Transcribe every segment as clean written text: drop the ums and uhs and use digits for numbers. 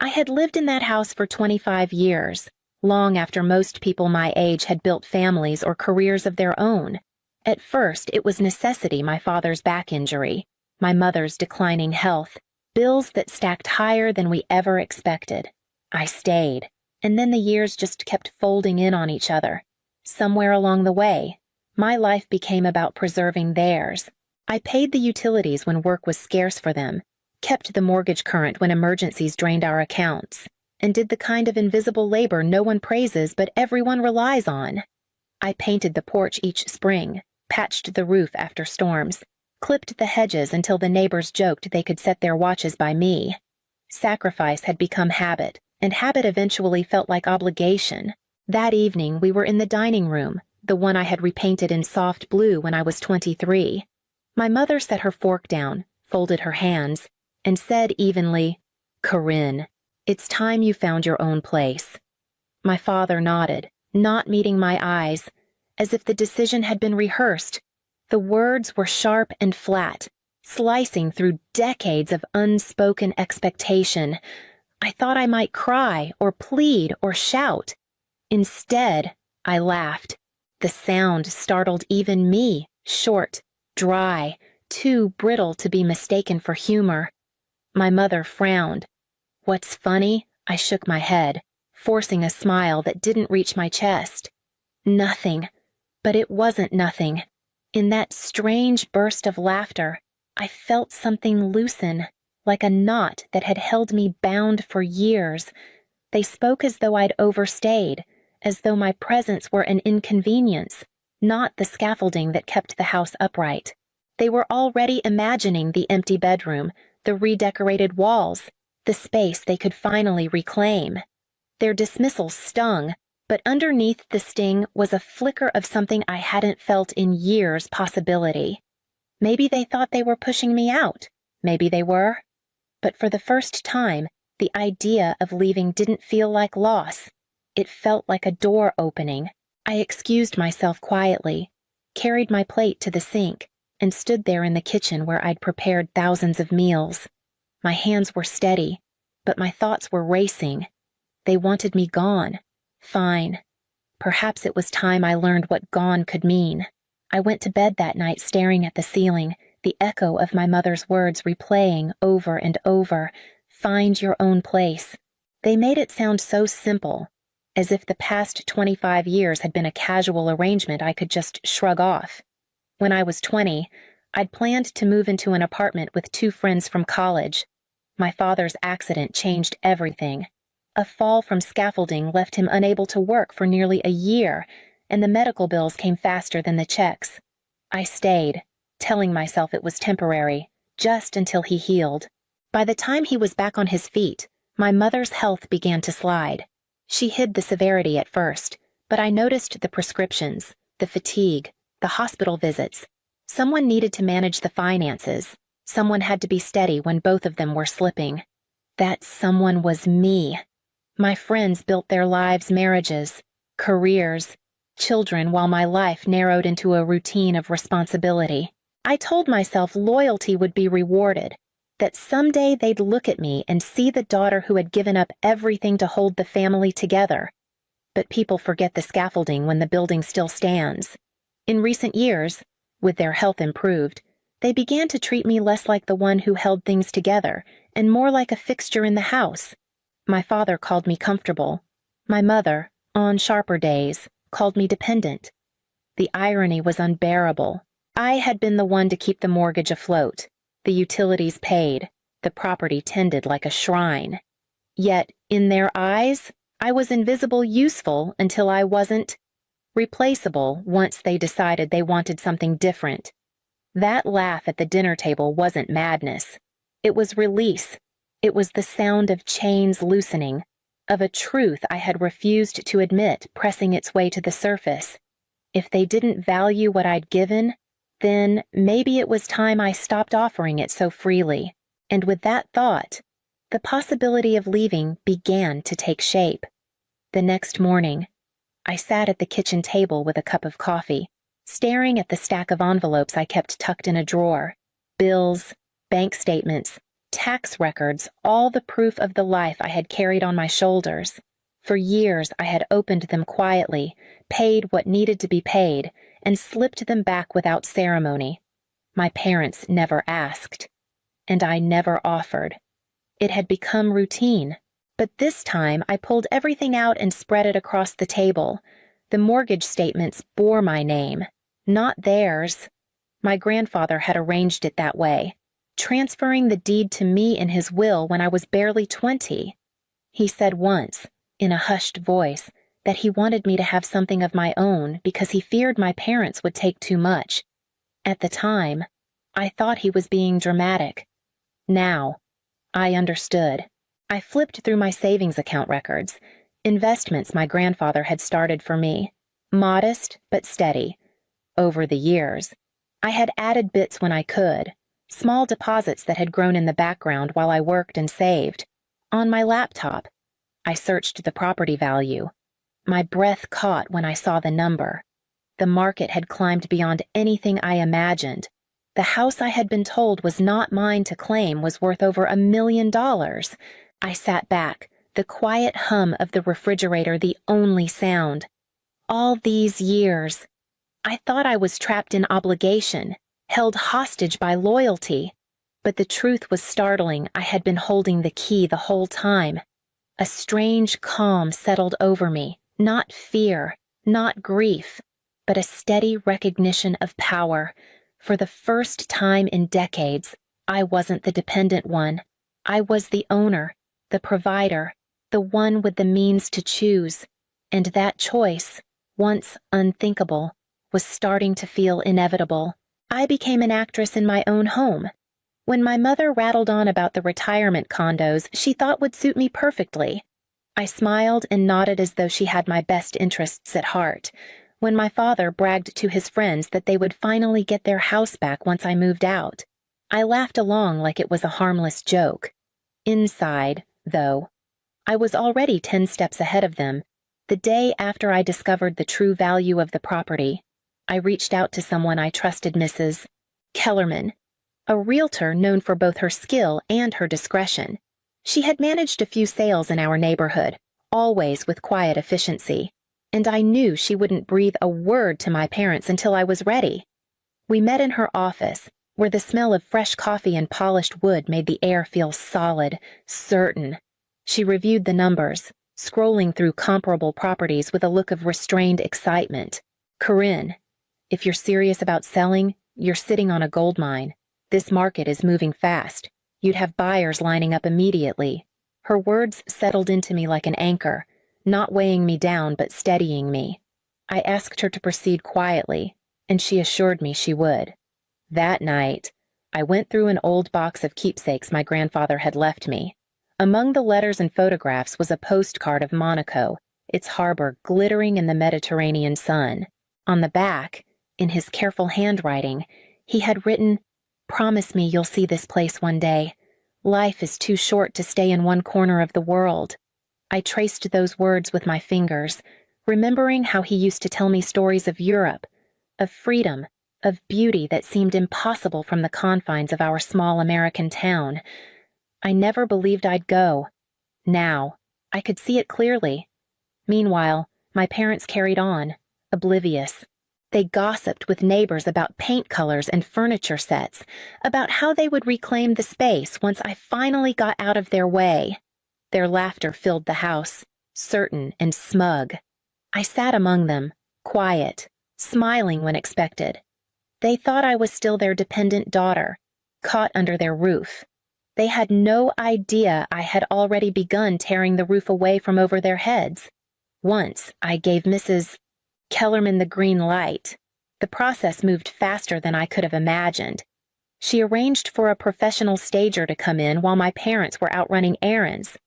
I had lived in that house for 25 years, long after most people my age had built families or careers of their own. At first, it was necessity: my father's back injury, my mother's declining health, bills that stacked higher than we ever expected. I stayed, and then the years just kept folding in on each other. Somewhere along the way, my life became about preserving theirs. I paid the utilities when work was scarce for them, kept the mortgage current when emergencies drained our accounts, and did the kind of invisible labor no one praises but everyone relies on. I painted the porch each spring, patched the roof after storms, clipped the hedges until the neighbors joked they could set their watches by me. Sacrifice had become habit, and habit eventually felt like obligation. That evening we were in the dining room, the one I had repainted in soft blue when I was 23. My mother set her fork down, folded her hands, and said evenly, "Corinne, it's time you found your own place." My father nodded, not meeting my eyes, as if the decision had been rehearsed. The words were sharp and flat, slicing through decades of unspoken expectation. I thought I might cry or plead or shout. Instead, I laughed. The sound startled even me, short, dry, too brittle to be mistaken for humor. My mother frowned. "What's funny?" I shook my head, forcing a smile that didn't reach my chest. Nothing. But it wasn't nothing. In that strange burst of laughter, I felt something loosen, like a knot that had held me bound for years. They spoke as though I'd overstayed, as though my presence were an inconvenience, not the scaffolding that kept the house upright. They were already imagining the empty bedroom, the redecorated walls, the space they could finally reclaim. Their dismissal stung, but underneath the sting was a flicker of something I hadn't felt in years: possibility. Maybe they thought they were pushing me out. Maybe they were. But for the first time, the idea of leaving didn't feel like loss. It felt like a door opening. I excused myself quietly, carried my plate to the sink, and stood there in the kitchen where I'd prepared thousands of meals. My hands were steady, but my thoughts were racing. They wanted me gone. Fine. Perhaps it was time I learned what gone could mean. I went to bed that night staring at the ceiling, the echo of my mother's words replaying over and over: "Find your own place." They made it sound so simple, as if the past 25 years had been a casual arrangement I could just shrug off. When I was 20, I'd planned to move into an apartment with 2 friends from college. My father's accident changed everything. A fall from scaffolding left him unable to work for nearly a year, and the medical bills came faster than the checks. I stayed, telling myself it was temporary, just until he healed. By the time he was back on his feet, my mother's health began to slide. She hid the severity at first, but I noticed the prescriptions, the fatigue, the hospital visits. Someone needed to manage the finances. Someone had to be steady when both of them were slipping. That someone was me. My friends built their lives, marriages, careers, children, while my life narrowed into a routine of responsibility. I told myself loyalty would be rewarded, that someday they'd look at me and see the daughter who had given up everything to hold the family together. But people forget the scaffolding when the building still stands. In recent years, with their health improved, they began to treat me less like the one who held things together and more like a fixture in the house. My father called me comfortable. My mother, on sharper days, called me dependent. The irony was unbearable. I had been the one to keep the mortgage afloat, the utilities paid, the property tended like a shrine. Yet, in their eyes, I was invisible useful until I wasn't. Replaceable once they decided they wanted something different. That laugh at the dinner table wasn't madness. It was release. It was the sound of chains loosening, of a truth I had refused to admit pressing its way to the surface. If they didn't value what I'd given, then maybe it was time I stopped offering it so freely. And with that thought, the possibility of leaving began to take shape. The next morning, I sat at the kitchen table with a cup of coffee, staring at the stack of envelopes I kept tucked in a drawer: bills, bank statements, Tax records, all the proof of the life I had carried on my shoulders. For years I had opened them quietly, paid what needed to be paid, and slipped them back without ceremony. My parents never asked, and I never offered. It had become routine. But this time I pulled everything out and spread it across the table. The mortgage statements bore my name, not theirs. My grandfather had arranged it that way, transferring the deed to me in his will when I was barely 20. He said once, in a hushed voice, that he wanted me to have something of my own because he feared my parents would take too much. At the time, I thought he was being dramatic. Now, I understood. I flipped through my savings account records, investments my grandfather had started for me, modest but steady. Over the years, I had added bits when I could, small deposits that had grown in the background while I worked and saved. On my laptop, I searched the property value. My breath caught when I saw the number. The market had climbed beyond anything I imagined. The house I had been told was not mine to claim was worth over $1 million. I sat back, the quiet hum of the refrigerator the only sound. All these years, I thought I was trapped in obligation, held hostage by loyalty. But the truth was startling. I had been holding the key the whole time. A strange calm settled over me, not fear, not grief, but a steady recognition of power. For the first time in decades, I wasn't the dependent one. I was the owner, the provider, the one with the means to choose. And that choice, once unthinkable, was starting to feel inevitable. I became an actress in my own home. When my mother rattled on about the retirement condos she thought would suit me perfectly, I smiled and nodded as though she had my best interests at heart. When my father bragged to his friends that they would finally get their house back once I moved out, I laughed along like it was a harmless joke. Inside, though, I was already 10 steps ahead of them. The day after I discovered the true value of the property, I reached out to someone I trusted, Mrs. Kellerman, a realtor known for both her skill and her discretion. She had managed a few sales in our neighborhood, always with quiet efficiency, and I knew she wouldn't breathe a word to my parents until I was ready. We met in her office, where the smell of fresh coffee and polished wood made the air feel solid, certain. She reviewed the numbers, scrolling through comparable properties with a look of restrained excitement. "Corinne, if you're serious about selling, you're sitting on a gold mine. This market is moving fast. You'd have buyers lining up immediately." Her words settled into me like an anchor, not weighing me down but steadying me. I asked her to proceed quietly, and she assured me she would. That night, I went through an old box of keepsakes my grandfather had left me. Among the letters and photographs was a postcard of Monaco, its harbor glittering in the Mediterranean sun. On the back, in his careful handwriting, he had written, "Promise me you'll see this place one day. Life is too short to stay in one corner of the world." I traced those words with my fingers, remembering how he used to tell me stories of Europe, of freedom, of beauty that seemed impossible from the confines of our small American town. I never believed I'd go. Now, I could see it clearly. Meanwhile, my parents carried on, oblivious. They gossiped with neighbors about paint colors and furniture sets, about how they would reclaim the space once I finally got out of their way. Their laughter filled the house, certain and smug. I sat among them, quiet, smiling when expected. They thought I was still their dependent daughter, caught under their roof. They had no idea I had already begun tearing the roof away from over their heads. Once I gave Mrs. Kellerman the green light. The process moved faster than I could have imagined. She arranged for a professional stager to come in while my parents were out running errands.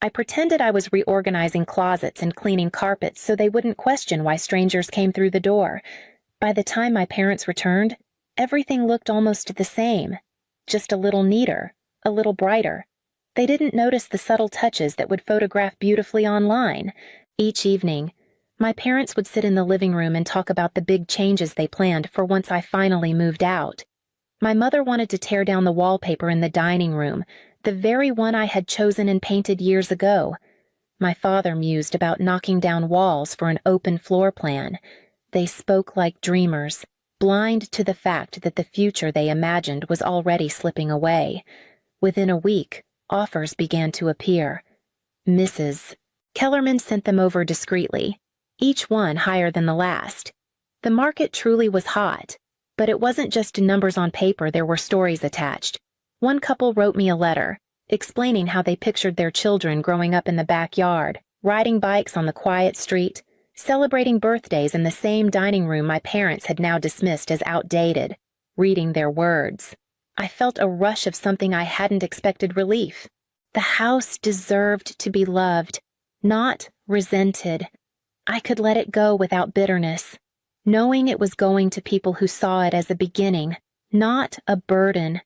I pretended I was reorganizing closets and cleaning carpets so they wouldn't question why strangers came through the door. By the time my parents returned, everything looked almost the same, just a little neater, a little brighter. They didn't notice the subtle touches that would photograph beautifully online. Each evening, my parents would sit in the living room and talk about the big changes they planned for once I finally moved out. My mother wanted to tear down the wallpaper in the dining room, the very one I had chosen and painted years ago. My father mused about knocking down walls for an open floor plan. They spoke like dreamers, blind to the fact that the future they imagined was already slipping away. Within a week, offers began to appear. Mrs. Kellerman sent them over discreetly, each one higher than the last. The market truly was hot, but it wasn't just numbers on paper, there were stories attached. One couple wrote me a letter, explaining how they pictured their children growing up in the backyard, riding bikes on the quiet street, celebrating birthdays in the same dining room my parents had now dismissed as outdated, reading their words. I felt a rush of something I hadn't expected: relief. The house deserved to be loved, not resented. I could let it go without bitterness, knowing it was going to people who saw it as a beginning, not a burden.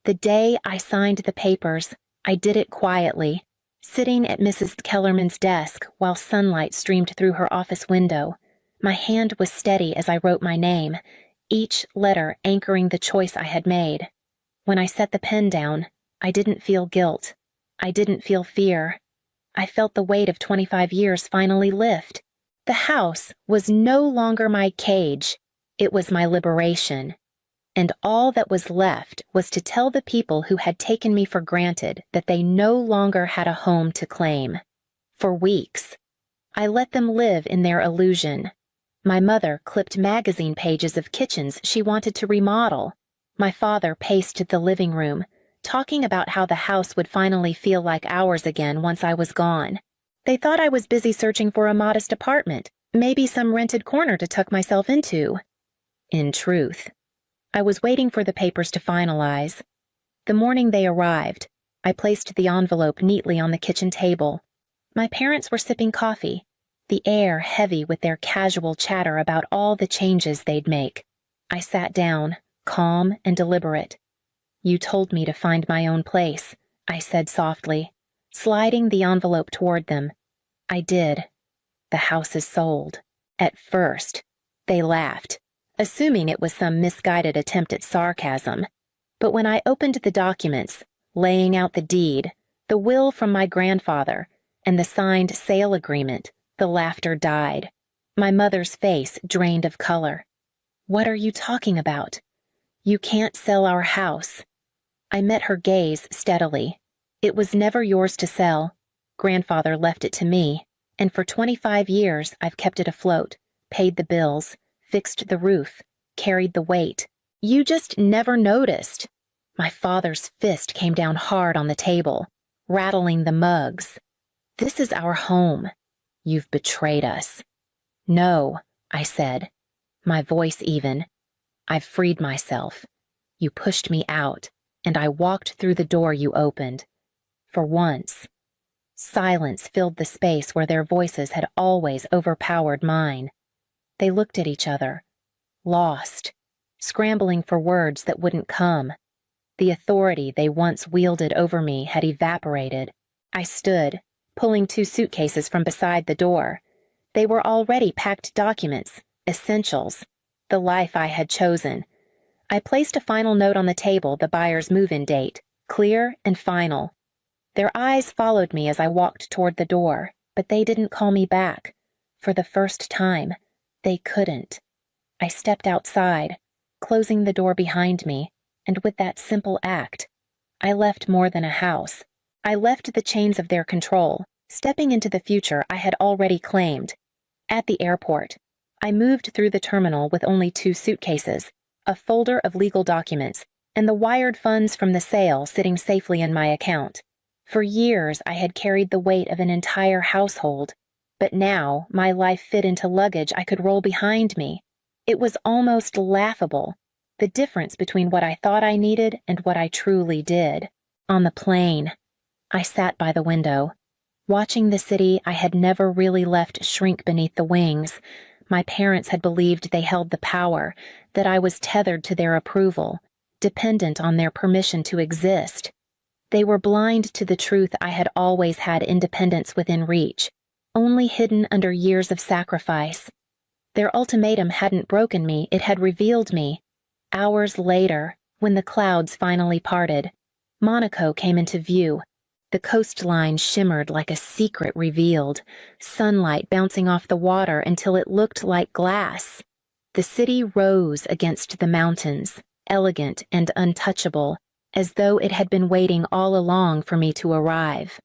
The day I signed the papers, I did it quietly, sitting at Mrs. Kellerman's desk while sunlight streamed through her office window. My hand was steady as I wrote my name, each letter anchoring the choice I had made. When I set the pen down, I didn't feel guilt. I didn't feel fear. I felt the weight of 25 years finally lift. The house was no longer my cage. It was my liberation. And all that was left was to tell the people who had taken me for granted that they no longer had a home to claim. For weeks, I let them live in their illusion. My mother clipped magazine pages of kitchens she wanted to remodel. My father paced the living room, talking about how the house would finally feel like ours again once I was gone. They thought I was busy searching for a modest apartment, maybe some rented corner to tuck myself into. In truth, I was waiting for the papers to finalize. The morning they arrived, I placed the envelope neatly on the kitchen table. My parents were sipping coffee, the air heavy with their casual chatter about all the changes they'd make. I sat down, calm and deliberate. "You told me to find my own place," I said softly, sliding the envelope toward them. "I did. The house is sold." At first, they laughed, assuming it was some misguided attempt at sarcasm. But when I opened the documents, laying out the deed, the will from my grandfather, and the signed sale agreement, the laughter died. My mother's face drained of color. "What are you talking about? You can't sell our house." I met her gaze steadily. "It was never yours to sell. Grandfather left it to me, and for 25 years I've kept it afloat, paid the bills, fixed the roof, carried the weight. You just never noticed." My father's fist came down hard on the table, rattling the mugs. "This is our home. You've betrayed us." "No," I said, my voice even. "I've freed myself. You pushed me out, and I walked through the door you opened. For once." Silence filled the space where their voices had always overpowered mine. They looked at each other, lost, scrambling for words that wouldn't come. The authority they once wielded over me had evaporated. I stood, pulling 2 suitcases from beside the door. They were already packed documents, essentials, the life I had chosen. I placed a final note on the table, the buyer's move-in date, clear and final. Their eyes followed me as I walked toward the door, but they didn't call me back. For the first time, they couldn't. I stepped outside, closing the door behind me, and with that simple act, I left more than a house. I left the chains of their control, stepping into the future I had already claimed. At the airport, I moved through the terminal with only 2 suitcases, a folder of legal documents, and the wired funds from the sale sitting safely in my account. For years, I had carried the weight of an entire household, but now my life fit into luggage I could roll behind me. It was almost laughable, the difference between what I thought I needed and what I truly did. On the plane, I sat by the window, watching the city I had never really left shrink beneath the wings. My parents had believed they held the power, that I was tethered to their approval, dependent on their permission to exist. They were blind to the truth I had always had independence within reach, only hidden under years of sacrifice. Their ultimatum hadn't broken me, it had revealed me. Hours later, when the clouds finally parted, Monaco came into view. The coastline shimmered like a secret revealed, sunlight bouncing off the water until it looked like glass. The city rose against the mountains, elegant and untouchable, as though it had been waiting all along for me to arrive.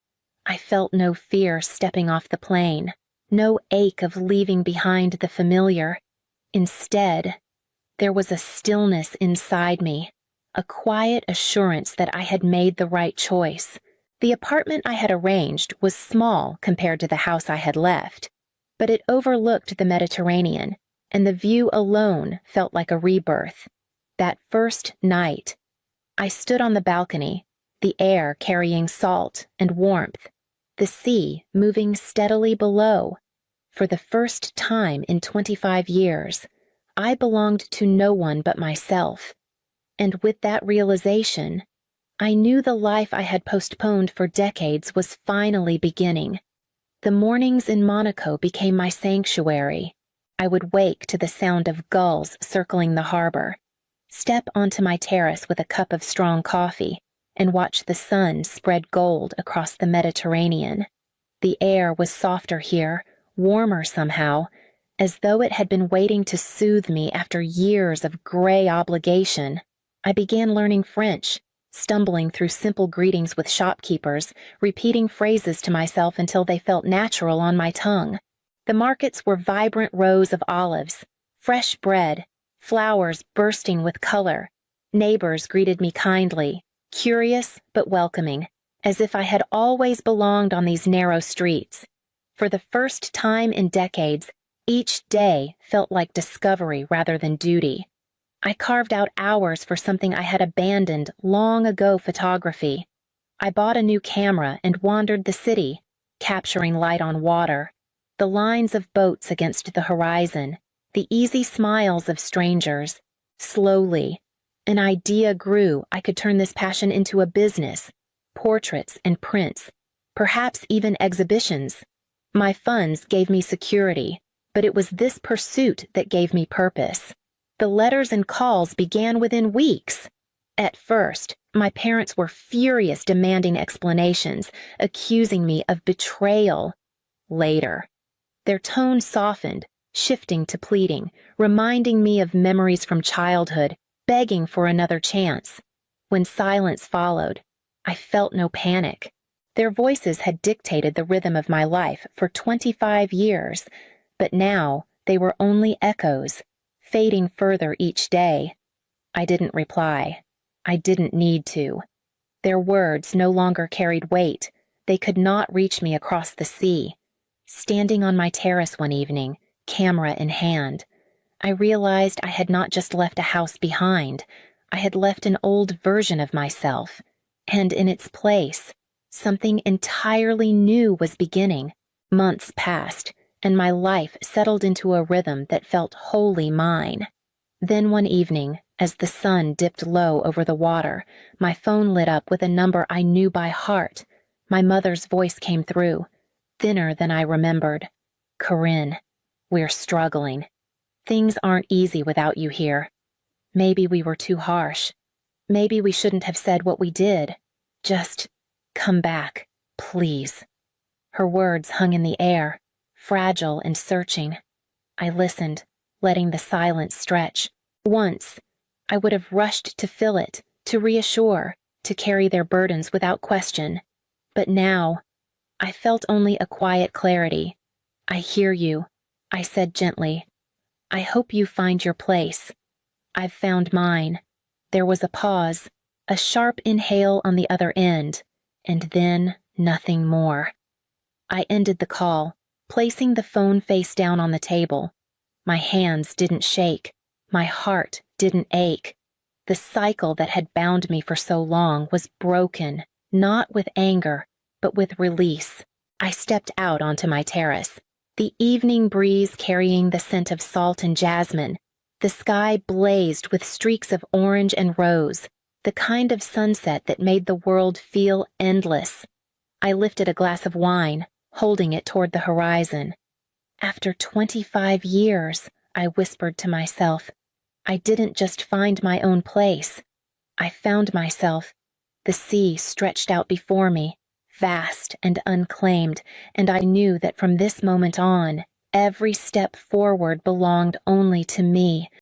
I felt no fear stepping off the plane, no ache of leaving behind the familiar. Instead, there was a stillness inside me, a quiet assurance that I had made the right choice. The apartment I had arranged was small compared to the house I had left, but it overlooked the Mediterranean, and the view alone felt like a rebirth. That first night, I stood on the balcony, the air carrying salt and warmth, the sea moving steadily below. For the first time in 25 years, I belonged to no one but myself. And with that realization, I knew the life I had postponed for decades was finally beginning. The mornings in Monaco became my sanctuary. I would wake to the sound of gulls circling the harbor, step onto my terrace with a cup of strong coffee, and watch the sun spread gold across the Mediterranean. The air was softer here, warmer somehow, as though it had been waiting to soothe me after years of gray obligation. I began learning French, stumbling through simple greetings with shopkeepers, repeating phrases to myself until they felt natural on my tongue. The markets were vibrant rows of olives, fresh bread, flowers bursting with color. Neighbors greeted me kindly, curious but welcoming, as if I had always belonged on these narrow streets. For the first time in decades, each day felt like discovery rather than duty. I carved out hours for something I had abandoned long ago: photography. I bought a new camera and wandered the city, capturing light on water, the lines of boats against the horizon, the easy smiles of strangers. Slowly, an idea grew. I could turn this passion into a business, portraits and prints, perhaps even exhibitions. My funds gave me security, but it was this pursuit that gave me purpose. The letters and calls began within weeks. At first, my parents were furious, demanding explanations, accusing me of betrayal. Later, their tone softened, shifting to pleading, reminding me of memories from childhood, begging for another chance. When silence followed, I felt no panic. Their voices had dictated the rhythm of my life for 25 years, but now they were only echoes, fading further each day. I didn't reply. I didn't need to. Their words no longer carried weight. They could not reach me across the sea. Standing on my terrace one evening, camera in hand, I realized I had not just left a house behind. I had left an old version of myself, and in its place, something entirely new was beginning. Months passed, and my life settled into a rhythm that felt wholly mine. Then one evening, as the sun dipped low over the water, my phone lit up with a number I knew by heart. My mother's voice came through, thinner than I remembered. "Corinne, we're struggling. Things aren't easy without you here. Maybe we were too harsh. Maybe we shouldn't have said what we did. Just come back, please." Her words hung in the air, fragile and searching. I listened, letting the silence stretch. Once, I would have rushed to fill it, to reassure, to carry their burdens without question. But now, I felt only a quiet clarity. "I hear you," I said gently. "I hope you find your place. I've found mine." There was a pause, a sharp inhale on the other end, and then nothing more. I ended the call, placing the phone face down on the table. My hands didn't shake. My heart didn't ache. The cycle that had bound me for so long was broken, not with anger, but with release. I stepped out onto my terrace, the evening breeze carrying the scent of salt and jasmine. The sky blazed with streaks of orange and rose, the kind of sunset that made the world feel endless. I lifted a glass of wine, holding it toward the horizon. After 25 years, I whispered to myself, I didn't just find my own place. I found myself, The sea stretched out before me, vast and unclaimed, and I knew that from this moment on, every step forward belonged only to me,